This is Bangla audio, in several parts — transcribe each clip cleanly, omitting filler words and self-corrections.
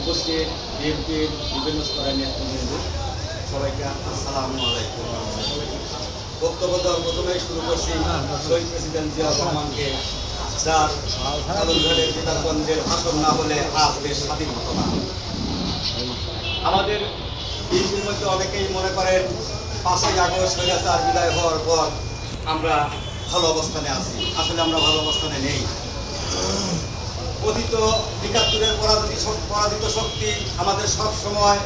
উপস্থিত বিএনপির বিভিন্ন স্তরের নেতৃবৃন্দ সবাইকে আসসালামু আলাইকুম। বক্তব্য দেওয়ার প্রথমেই শুরু করছি শহীদ প্রেসিডেন্ট জিয়াউর রহমানকে, যার কালুরঘাটের বিধানগঞ্জের ভাষণ না হলে আজ দেশ স্বাধীন হতো না। আমাদের বিএনপির মধ্যে অনেকেই মনে করেন 5ই আগস্ট স্বৈরাচার বিদায় হওয়ার পর আমরা ভালো অবস্থানে আছি। আসলে আমরা ভালো অবস্থানে নেই। অতীত ৭১-এর পরাজিত শক্তি আমাদের সব সময়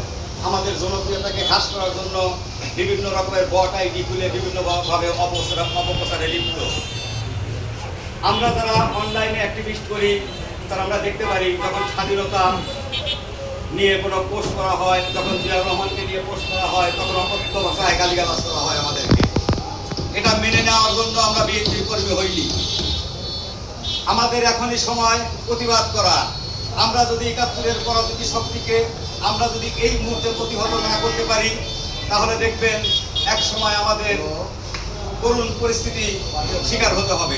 আমাদের জনপ্রিয়তাকে হ্রাস করার জন্য বিভিন্ন রকমের বট আইডি খুলে বিভিন্নভাবে অপপ্রচারে লিপ্ত। আমরা যারা অনলাইনে অ্যাক্টিভিস্ট করি তারা আমরা দেখতে পারি, যখন স্বাধীনতা নিয়ে কোনো পোস্ট করা হয়, যখন জিয়াউর রহমানকে নিয়ে পোস্ট করা হয়, তখন অকথ্য ভাষায় গালিগালাজ করা হয় আমাদেরকে। এটা মেনে নেওয়ার জন্য আমরা বিএনপির কর্মী হইনি। আমাদের এখনই সময় প্রতিবাদ করা। আমরা যদি ৭১-এর পরাজিত শক্তিকে আমরা যদি এই মুহূর্তে প্রতিহত না করতে পারি, তাহলে দেখবেন এক সময় আমাদের করুণ পরিস্থিতি শিকার হতে হবে।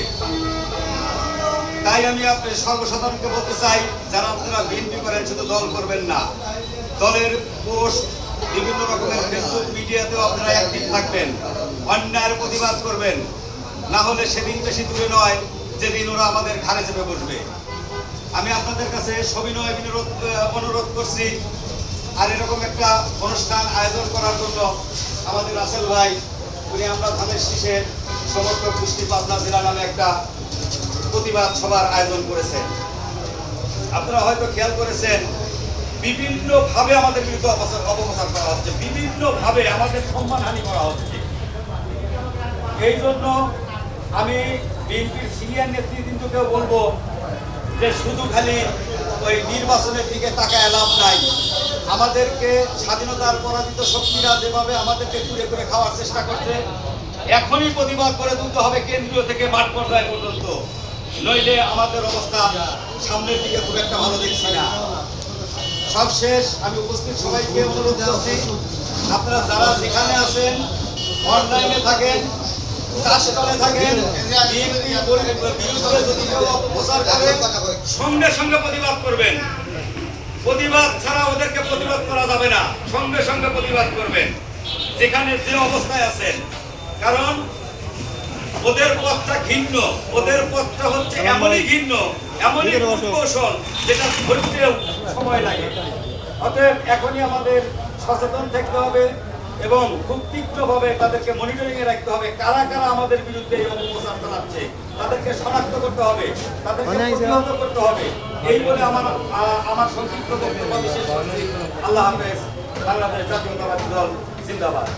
তাই আমি সর্বসাধারণকে বলতে চাই, যারা আপনারা বিএনপি করেন শুধু দল করবেন না, দলের পোস্ট বিভিন্ন রকমের ফেসবুক মিডিয়াতেও আপনারা অ্যাক্টিভ থাকবেন, অন্যায়ের প্রতিবাদ করবেন। না হলে সেদিন বেশি দূরে নয় যেদিন ওরা আমাদের ঘাড়ে চেপে বসবে। আমি আপনাদের কাছে সবিনয় অনুরোধ করছি, আর এরকম একটা অনুষ্ঠান আয়োজন করার জন্য আমাদের রাসেল ভাই, উনি আমরা ধানের শীষের সমগ্র কুষ্টি পাবনা জেলা নামে একটা প্রতিবাদ সভার আয়োজন করেছেন। আপনারা হয়তো খেয়াল করেছেন, বিভিন্নভাবে আমাদের বিরুদ্ধে অপপ্রচার করা হচ্ছে, বিভিন্নভাবে আমাদের সম্মানহানি করা হচ্ছে। এই জন্য আমি বিএনপির সিনিয়র নেতৃবৃন্দকেও বলবো যে শুধু খালি ওই নির্বাচনের দিকে তাকায় লাভ নাই। আমাদেরকে স্বাধীনতার পরাজিত শক্তিরা যেভাবে আমাদেরকে ঘুরে ঘুরে খাওয়ার চেষ্টা করছে, এখনই প্রতিবাদ করে তুলতে হবে কেন্দ্রীয় থেকে মাঠ পর্যায় পর্যন্ত, নইলে আমাদের অবস্থা সামনের দিকে খুব একটা ভালো দেখছি না। সবশেষ আমি উপস্থিত সবাইকে অনুরোধ করছি, আপনারা যারা যেখানে আছেন, অনলাইনে থাকেন, চাষতলে থাকেন, সঙ্গে সঙ্গে প্রতিবাদ করবেন। প্রতিবাদ ছাড়া ওদেরকে প্রতিবাদ করা যাবে না, সঙ্গে সঙ্গে প্রতিবাদ করবেন যেখানে যে অবস্থায় আছেন। কারণ ওদের পথটা ঘৃণ্য, ওদের পথটা হচ্ছে এমনই ঘৃণ্য, এমনই কৌশল যেটা ধরতেও সময় লাগে। অতএব এখনই আমাদের সচেতন থাকতে হবে এবং খুব তীক্ষ্ণভাবে তাদেরকে মনিটরিংয়ে রাখতে হবে। কারা কারা আমাদের বিরুদ্ধে এই অপপ্রচার চালাচ্ছে তাদেরকে শনাক্ত করতে হবে, তাদেরকে প্রতিহত করতে হবে। এই বলে আমার সংক্ষিপ্ত বক্তব্য শেষ করছি। আল্লাহ হাফেজ। বাংলাদেশ জাতীয়তাবাদী দল জিন্দাবাদ।